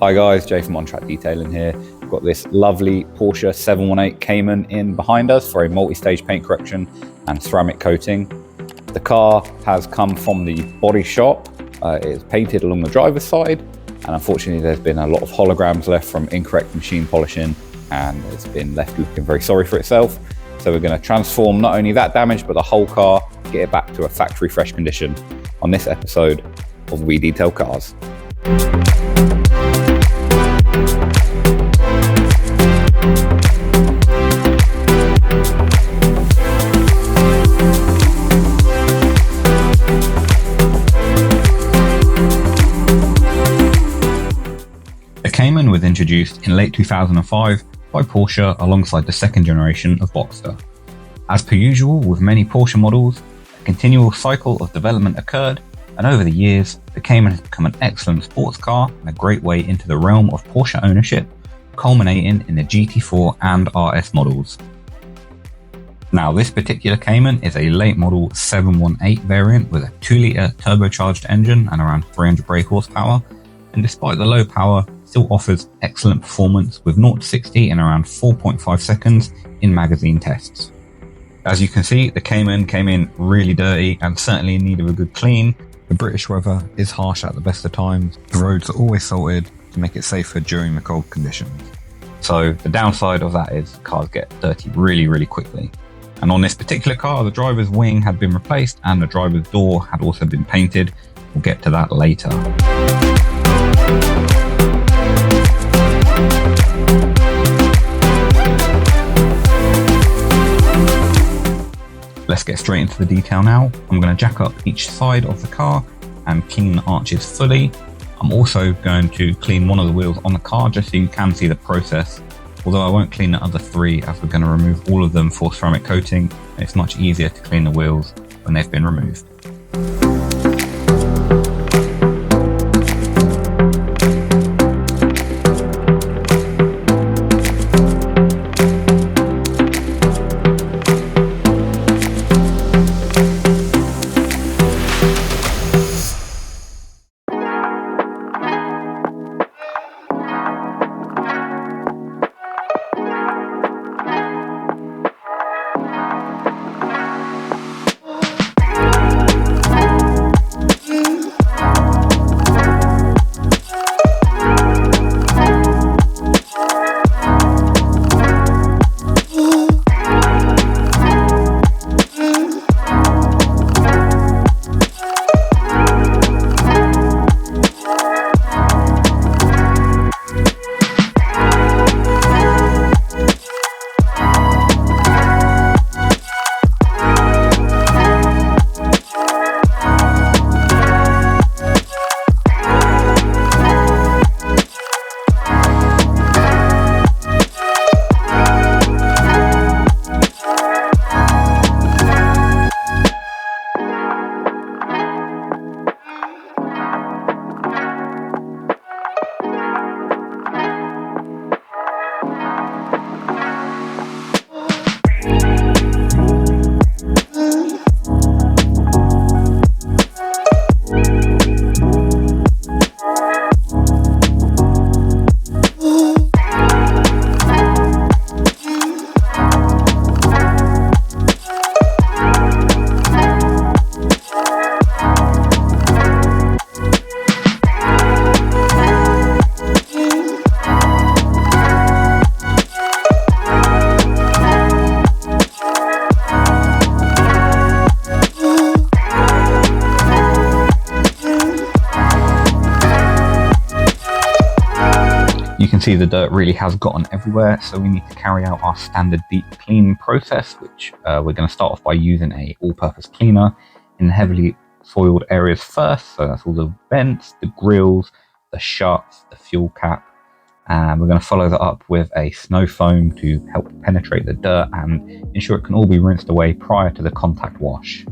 Hi guys, Jay from Untitled Detailing here. We've got this lovely Porsche 718 Cayman in behind us for a multi-stage paint correction and ceramic coating. The car has come from the Bodyshop. It's painted along the driver's side, and unfortunately there's been a lot of holograms left from incorrect machine polishing, and it's been left looking very sorry for itself. So we're going to transform not only that damage but the whole car, get it back to a factory fresh condition on this episode of We Detail Cars. The Cayman was introduced in late 2005 by Porsche alongside the second generation of Boxster. As per usual with many Porsche models, a continual cycle of development occurred, and over the years, the Cayman has become an excellent sports car and a great way into the realm of Porsche ownership, culminating in the GT4 and RS models. Now, this particular Cayman is a late model 718 variant with a 2-litre turbocharged engine and around 300 brake horsepower, and despite the low power, still offers excellent performance with 0 to 60 in around 4.5 seconds in magazine tests. As you can see, the Cayman came in really dirty and certainly in need of a good clean. The British weather is harsh at the best of times. The roads are always salted to make it safer during the cold conditions. So the downside of that is cars get dirty really quickly. And on this particular car, the driver's wing had been replaced and the driver's door had also been painted. We'll get to that later. Let's get straight into the detail now. I'm going to jack up each side of the car and clean the arches fully. I'm also going to clean one of the wheels on the car just so you can see the process, although I won't clean the other 3 as we're going to remove all of them for ceramic coating, and it's much easier to clean the wheels when they've been removed. You can see the dirt really has gotten everywhere, so we need to carry out our standard deep clean process, which we're going to start off by using a all-purpose cleaner in the heavily soiled areas first. So that's all the vents, the grills, the shuts, the fuel cap, and we're going to follow that up with a snow foam to help penetrate the dirt and ensure it can all be rinsed away prior to the contact wash.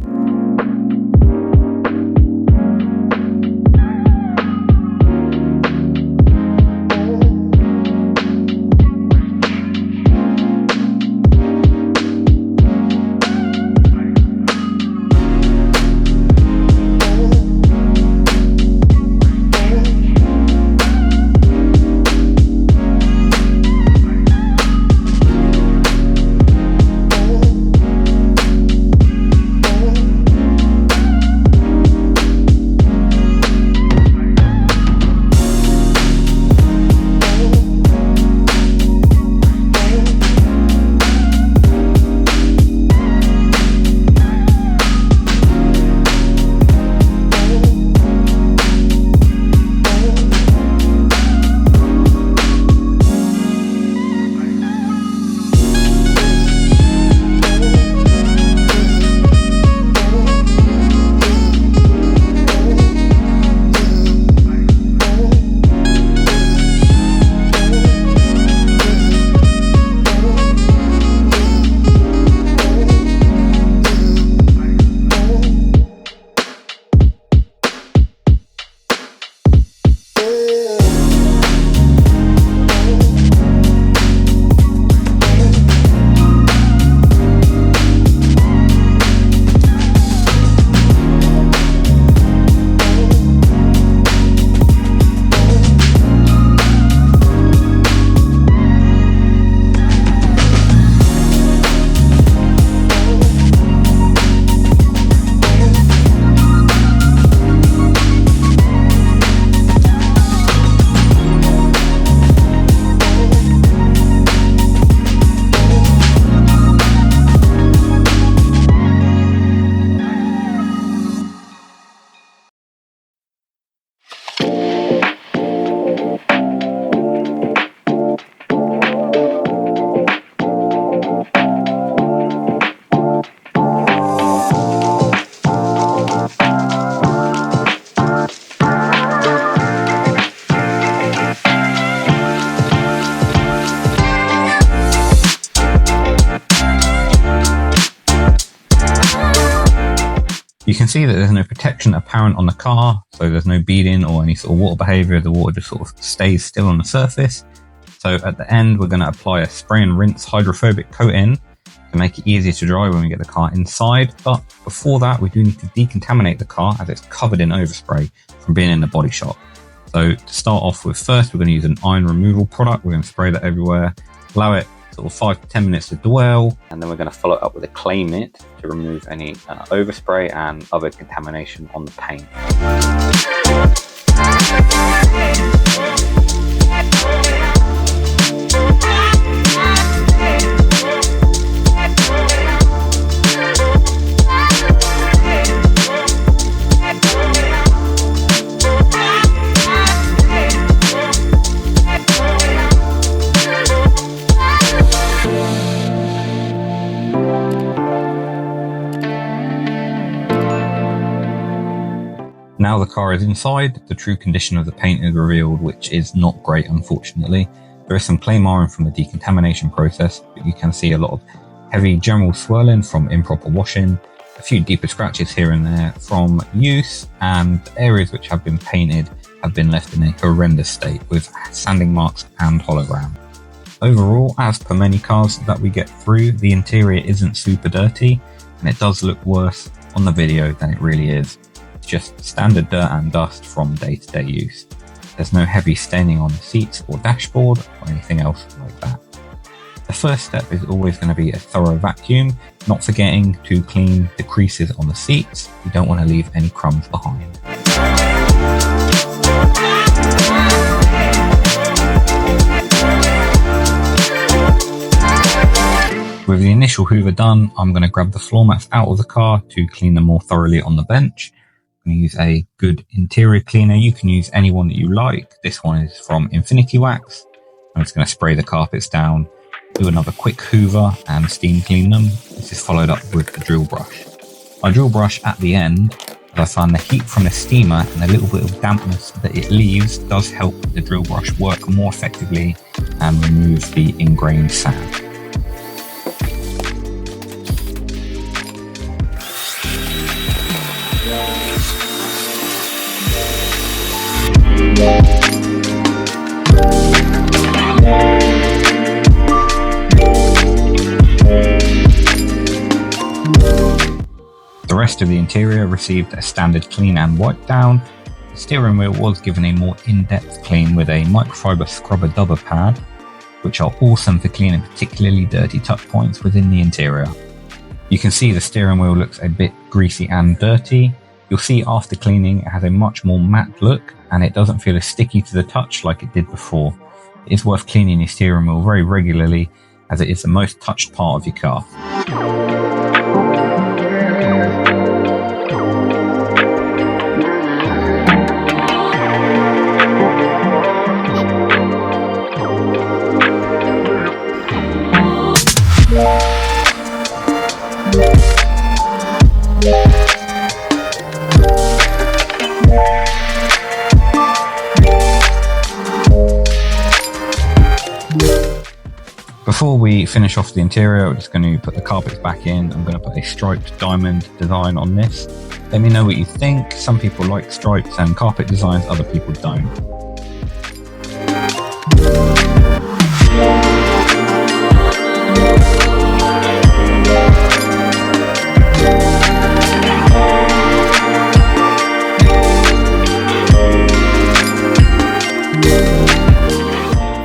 see that there's no protection apparent on the car, so there's no beading or any sort of water behavior. The water just sort of stays still on the surface. So at the end, we're going to apply a spray and rinse hydrophobic coating to make it easier to dry when we get the car inside. But before that, we do need to decontaminate the car as it's covered in overspray from being in the body shop. So to start off with, first we're going to use an iron removal product. We're going to spray that everywhere, allow it sort of 5 to 10 minutes to dwell, and then we're going to follow it up with a clay mitt to remove any overspray and other contamination on the paint. Now the car is inside, the true condition of the paint is revealed, which is not great, unfortunately. There is some clay marring from the decontamination process, but you can see a lot of heavy general swirling from improper washing, a few deeper scratches here and there from use, and areas which have been painted have been left in a horrendous state with sanding marks and hologram. Overall, as per many cars that we get through, the interior isn't super dirty, and it does look worse on the video than it really is. Just standard dirt and dust from day-to-day use. There's no heavy staining on the seats or dashboard or anything else like that. The first step is always going to be a thorough vacuum, not forgetting to clean the creases on the seats. You don't want to leave any crumbs behind. With the initial hoover done, I'm going to grab the floor mats out of the car to clean them more thoroughly on the bench. I'm going to use a good interior cleaner. You can use any one that you like. This one is from Infinity Wax. I'm just going to spray the carpets down, do another quick hoover and steam clean them. This is followed up with a drill brush. I drill brush at the end as I find the heat from the steamer and a little bit of dampness that it leaves does help the drill brush work more effectively and remove the ingrained sand. The rest of the interior received a standard clean and wipe down. The steering wheel was given a more in-depth clean with a microfiber scrubber dubber pad, which are awesome for cleaning particularly dirty touch points within the interior. You can see the steering wheel looks a bit greasy and dirty. You'll see after cleaning it has a much more matte look and it doesn't feel as sticky to the touch like it did before. It is worth cleaning your steering wheel very regularly as it is the most touched part of your car. Before we finish off the interior, we're just going to put the carpets back in. I'm going to put a striped diamond design on this. Let me know what you think. Some people like stripes and carpet designs, other people don't.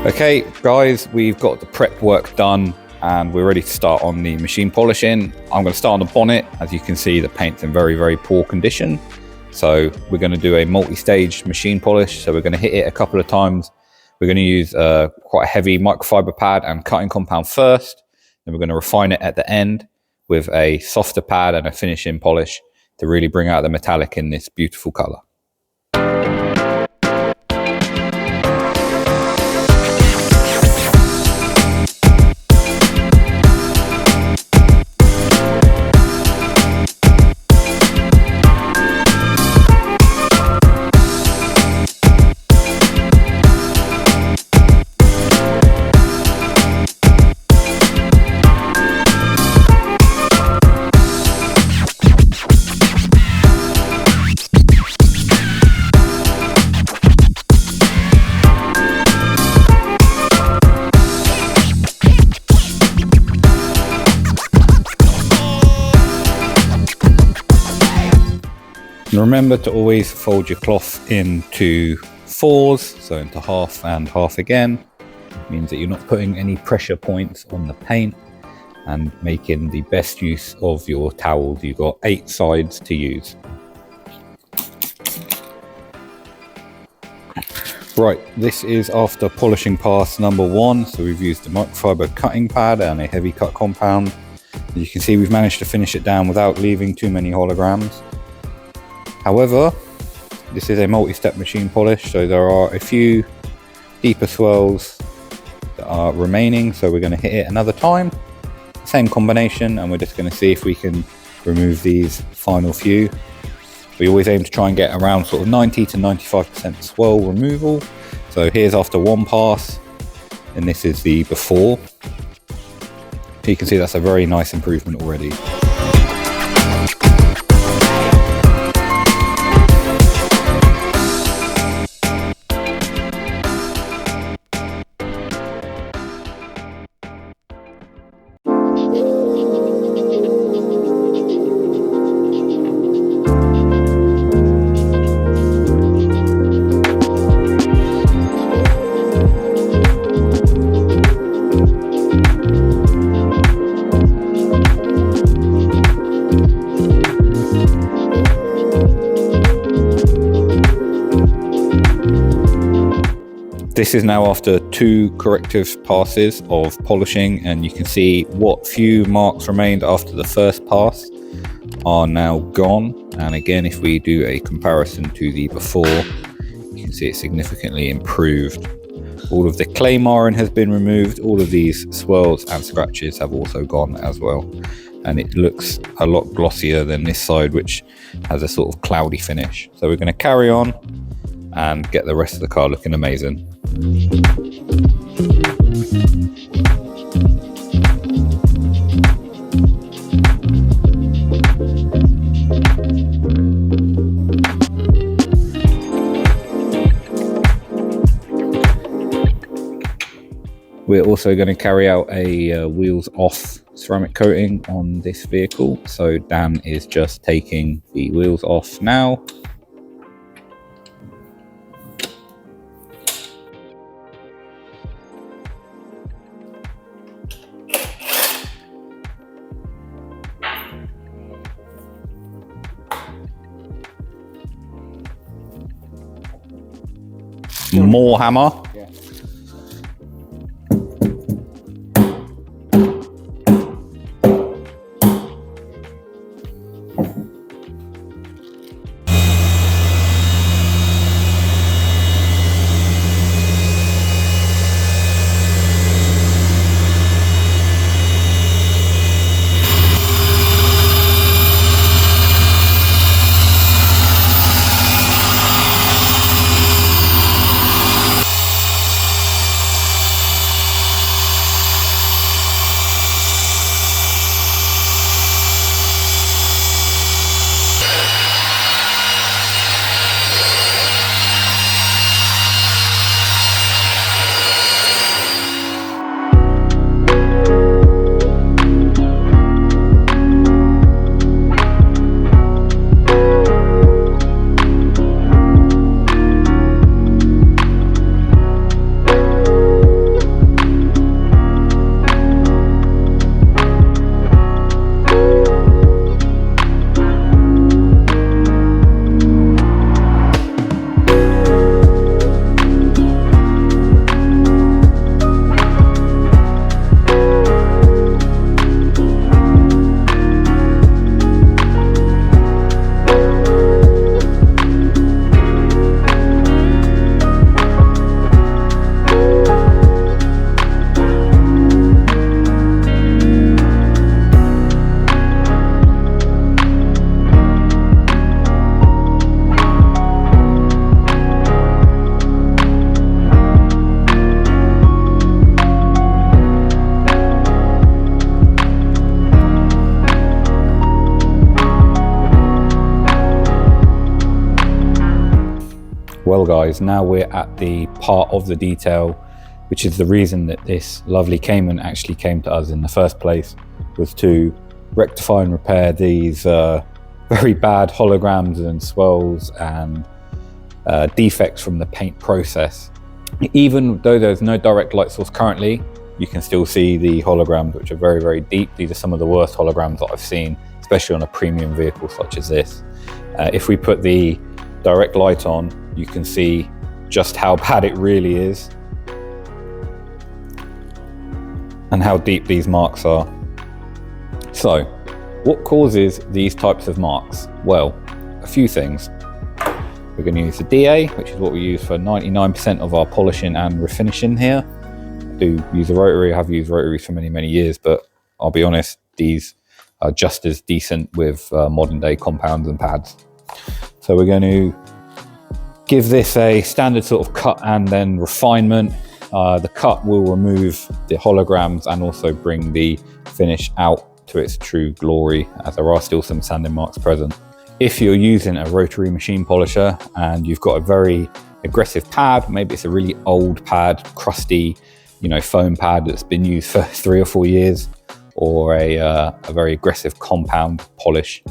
Okay guys, we've got the prep work done and we're ready to start on the machine polishing. I'm going to start on the bonnet. As you can see, the paint's in very, very poor condition. So we're going to do a multi-stage machine polish. So we're going to hit it a couple of times. We're going to use quite a heavy microfiber pad and cutting compound first. Then we're going to refine it at the end with a softer pad and a finishing polish to really bring out the metallic in this beautiful color. Remember to always fold your cloth into fours, so into half and half again. It means that you're not putting any pressure points on the paint and making the best use of your towels. You've got 8 sides to use. Right, this is after polishing pass number 1. So we've used a microfiber cutting pad and a heavy cut compound. As you can see, we've managed to finish it down without leaving too many holograms. However, this is a multi-step machine polish, so there are a few deeper swirls that are remaining, so we're going to hit it another time. Same combination, and we're just going to see if we can remove these final few. We always aim to try and get around sort of 90 to 95% swirl removal. So here's after 1 pass, and this is the before. You can see that's a very nice improvement already. This is now after 2 corrective passes of polishing, and you can see what few marks remained after the first pass are now gone. And again, if we do a comparison to the before, you can see it's significantly improved. All of the clay marring has been removed. All of these swirls and scratches have also gone as well. And it looks a lot glossier than this side, which has a sort of cloudy finish. So we're going to carry on and get the rest of the car looking amazing. We're also going to carry out a wheels off ceramic coating on this vehicle. So Dan is just taking the wheels off now. More hammer. Yeah. Well guys, now we're at the part of the detail, which is the reason that this lovely Cayman actually came to us in the first place, was to rectify and repair these very bad holograms and swirls and defects from the paint process. Even though there's no direct light source currently, you can still see the holograms, which are very, very deep. These are some of the worst holograms that I've seen, especially on a premium vehicle such as this. If we put the direct light on, you can see just how bad it really is and how deep these marks are. So, what causes these types of marks? Well, a few things. We're going to use the DA, which is what we use for 99% of our polishing and refinishing here. I do use a rotary. I have used rotaries for many, many years, but I'll be honest, these are just as decent with modern day compounds and pads. So we're going to give this a standard sort of cut and then refinement. The cut will remove the holograms and also bring the finish out to its true glory, as there are still some sanding marks present. If you're using a rotary machine polisher and you've got a very aggressive pad, maybe it's a really old pad, crusty, foam pad that's been used for 3 or 4 years, or a very aggressive compound polish,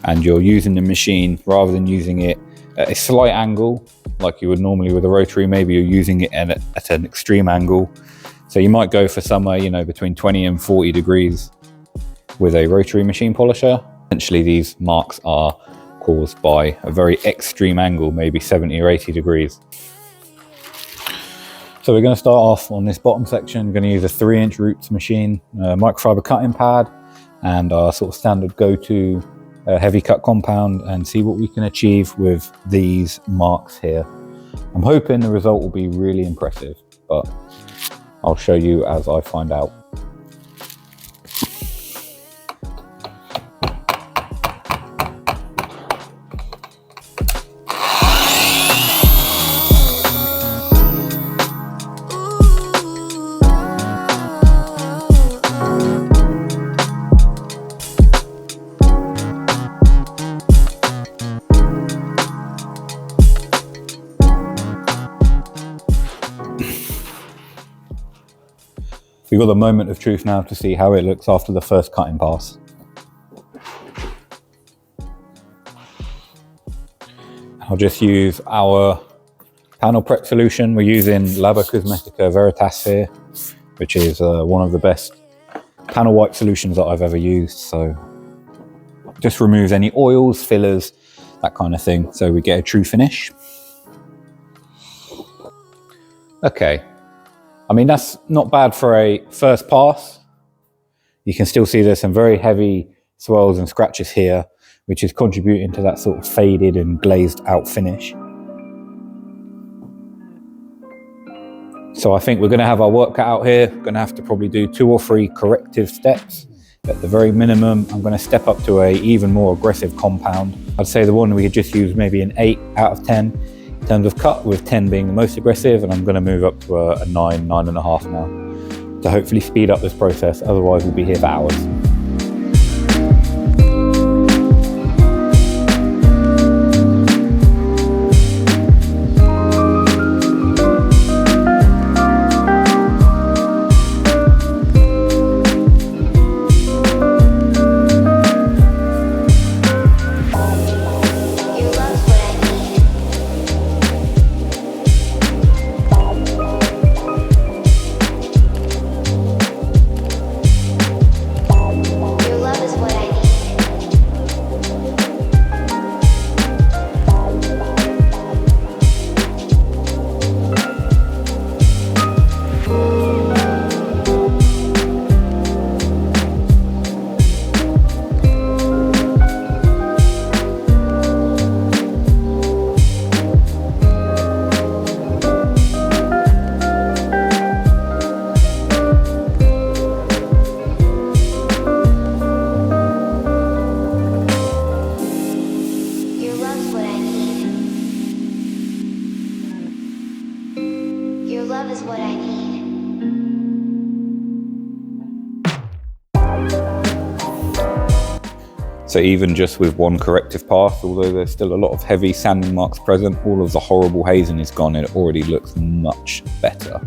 and you're using the machine rather than using it at a slight angle like you would normally with a rotary, maybe you're using it at an extreme angle. So you might go for somewhere, between 20 and 40 degrees with a rotary machine polisher. Essentially, these marks are caused by a very extreme angle, maybe 70 or 80 degrees. So we're going to start off on this bottom section. We're going to use a 3-inch roots machine, microfiber cutting pad, and our sort of standard go-to heavy cut compound, and see what we can achieve with these marks here. I'm hoping the result will be really impressive, but I'll show you as I find out. We've got the moment of truth now to see how it looks after the first cutting pass. I'll just use our panel prep solution. We're using Laba Cosmetica Veritas here, which is one of the best panel wipe solutions that I've ever used. So just removes any oils, fillers, that kind of thing, so we get a true finish. Okay. I mean, that's not bad for a first pass. You can still see there's some very heavy swirls and scratches here, which is contributing to that sort of faded and glazed out finish. So I think we're going to have our work cut out here. We're going to have to probably do 2 or 3 corrective steps. At the very minimum, I'm going to step up to a even more aggressive compound. I'd say the one we could just use maybe an 8 out of 10. In terms of cut, with 10 being the most aggressive, and I'm going to move up to a 9, 9.5 now to hopefully speed up this process. Otherwise, we'll be here for hours. So even just with one corrective pass, although there's still a lot of heavy sanding marks present, all of the horrible hazing is gone and it already looks much better.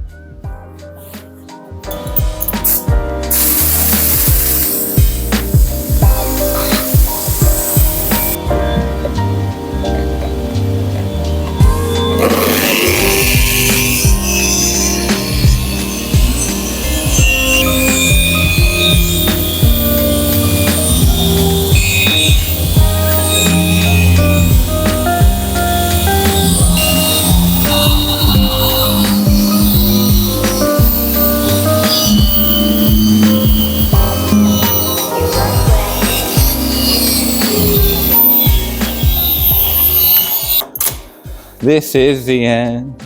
This is the end.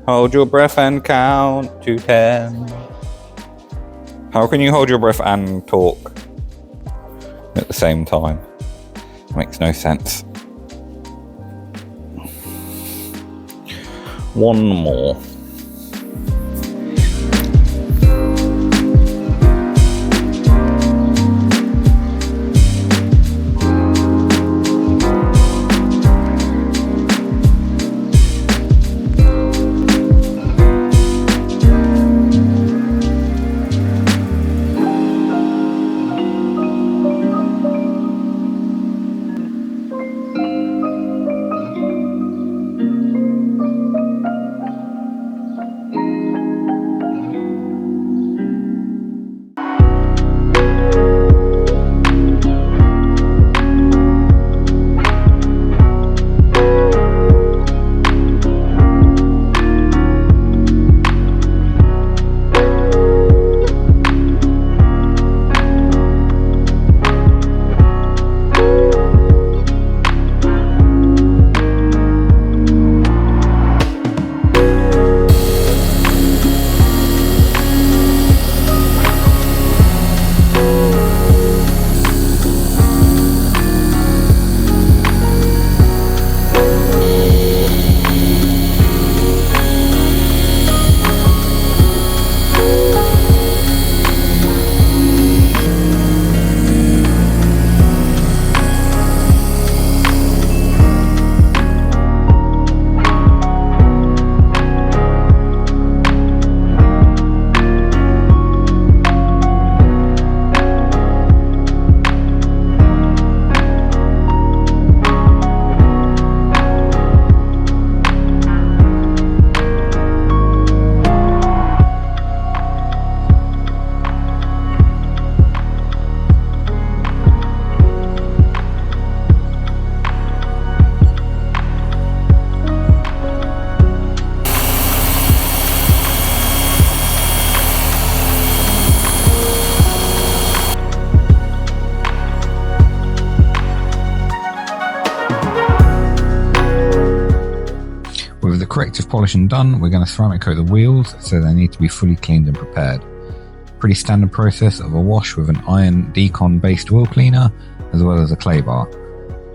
Hold your breath and count to 10. How can you hold your breath and talk at the same time? Makes no sense. One more. With the corrective polishing done, we're going to ceramic coat the wheels, so they need to be fully cleaned and prepared. Pretty standard process of a wash with an iron decon based wheel cleaner, as well as a clay bar.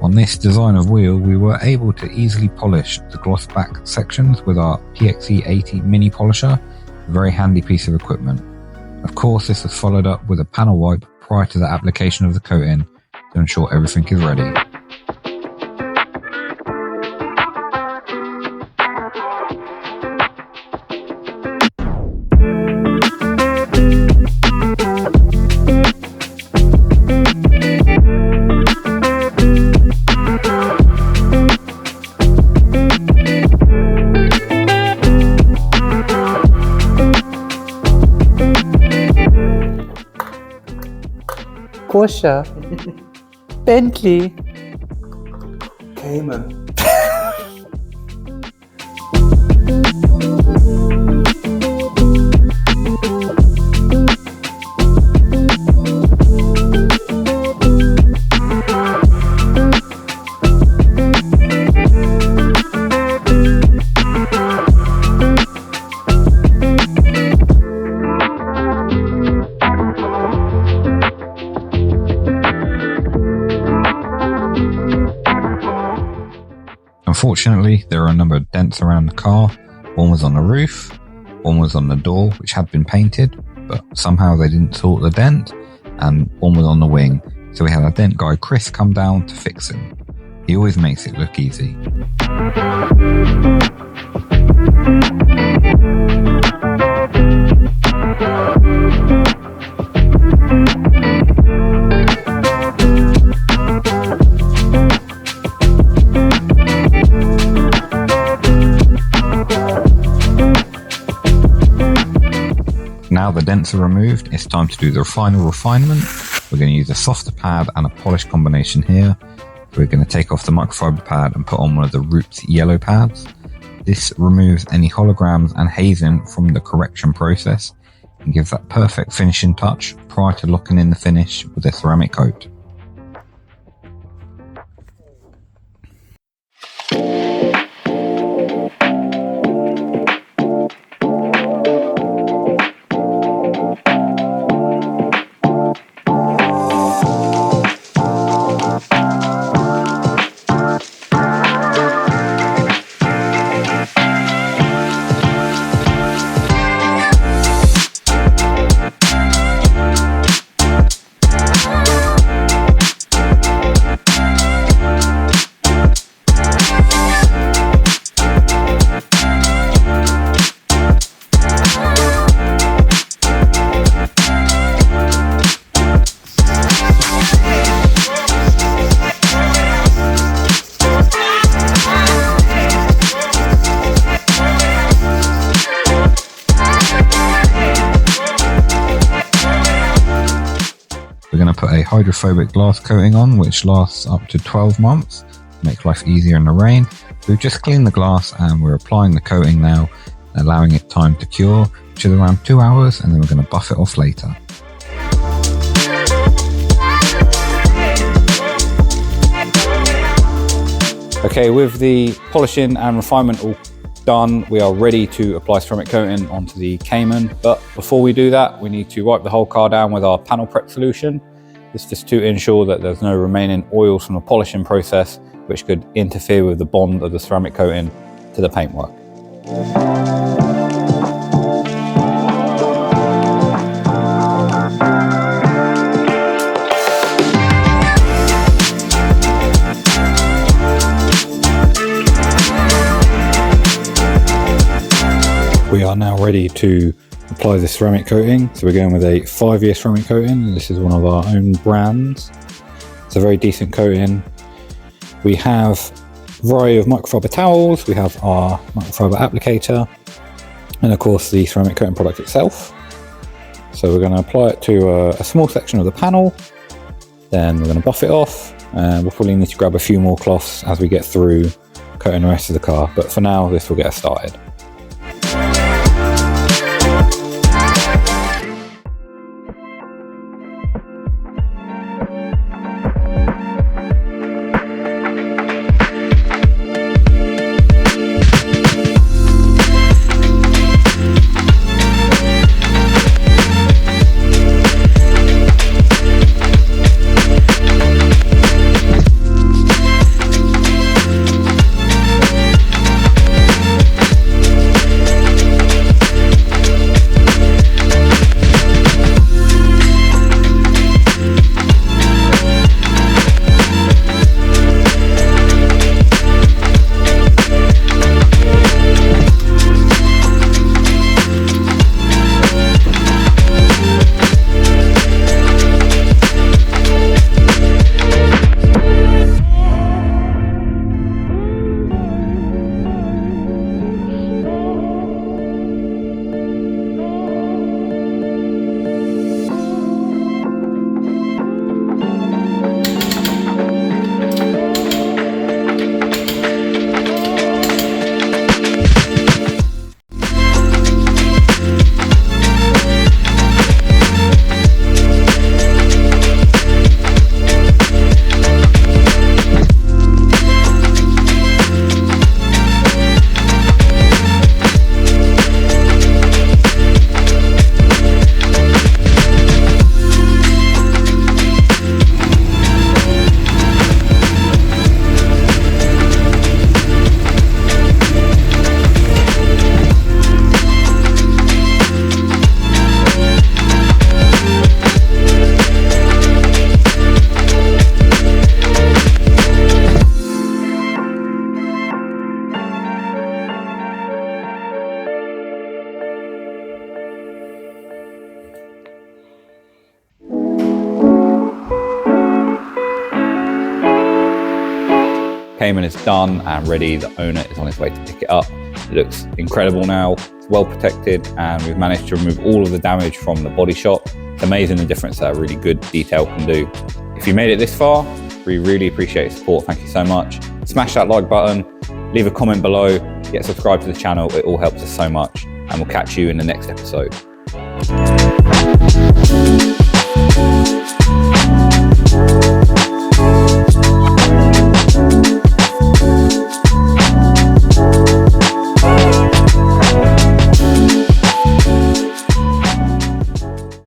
On this design of wheel, we were able to easily polish the gloss back sections with our PXE80 mini polisher, a very handy piece of equipment. Of course, this was followed up with a panel wipe prior to the application of the coating to ensure everything is ready. Porsche, Bentley, Cayman. Unfortunately, there are a number of dents around the car. One was on the roof, one was on the door, which had been painted, but somehow they didn't sort the dent, and one was on the wing. So we had our dent guy Chris come down to fix him. He always makes it look easy. Now the dents are removed, it's time to do the final refinement. We're going to use a softer pad and a polish combination here. We're going to take off the microfiber pad and put on one of the Roots yellow pads. This removes any holograms and hazing from the correction process and gives that perfect finishing touch prior to locking in the finish with a ceramic coat. we're going to put a hydrophobic glass coating on, which lasts up to 12 months to make life easier in the rain. We've just cleaned the glass and we're applying the coating now, allowing it time to cure, which is around 2 hours, and then we're going to buff it off later. Okay, with the polishing and refinement all done, we are ready to apply ceramic coating onto the Cayman. But before we do that, we need to wipe the whole car down with our panel prep solution. This is just to ensure that there's no remaining oils from the polishing process, which could interfere with the bond of the ceramic coating to the paintwork. We are now ready to apply the ceramic coating. So we're going with a 5-year ceramic coating. This is one of our own brands. It's a very decent coating. We have a variety of microfiber towels. We have our microfiber applicator, and of course the ceramic coating product itself. So we're going to apply it to a small section of the panel. Then we're going to buff it off, and we'll probably need to grab a few more cloths as we get through coating the rest of the car. But for now, this will get us started. Cayman is done and ready. The owner is on his way to pick it up. It looks incredible now. It's well protected, and we've managed to remove all of the damage from the body shop. It's amazing the difference that a really good detail can do. If you made it this far, we really appreciate your support. Thank you so much. Smash that like button, leave a comment below, get subscribed to the channel. It all helps us so much, and we'll catch you in the next episode.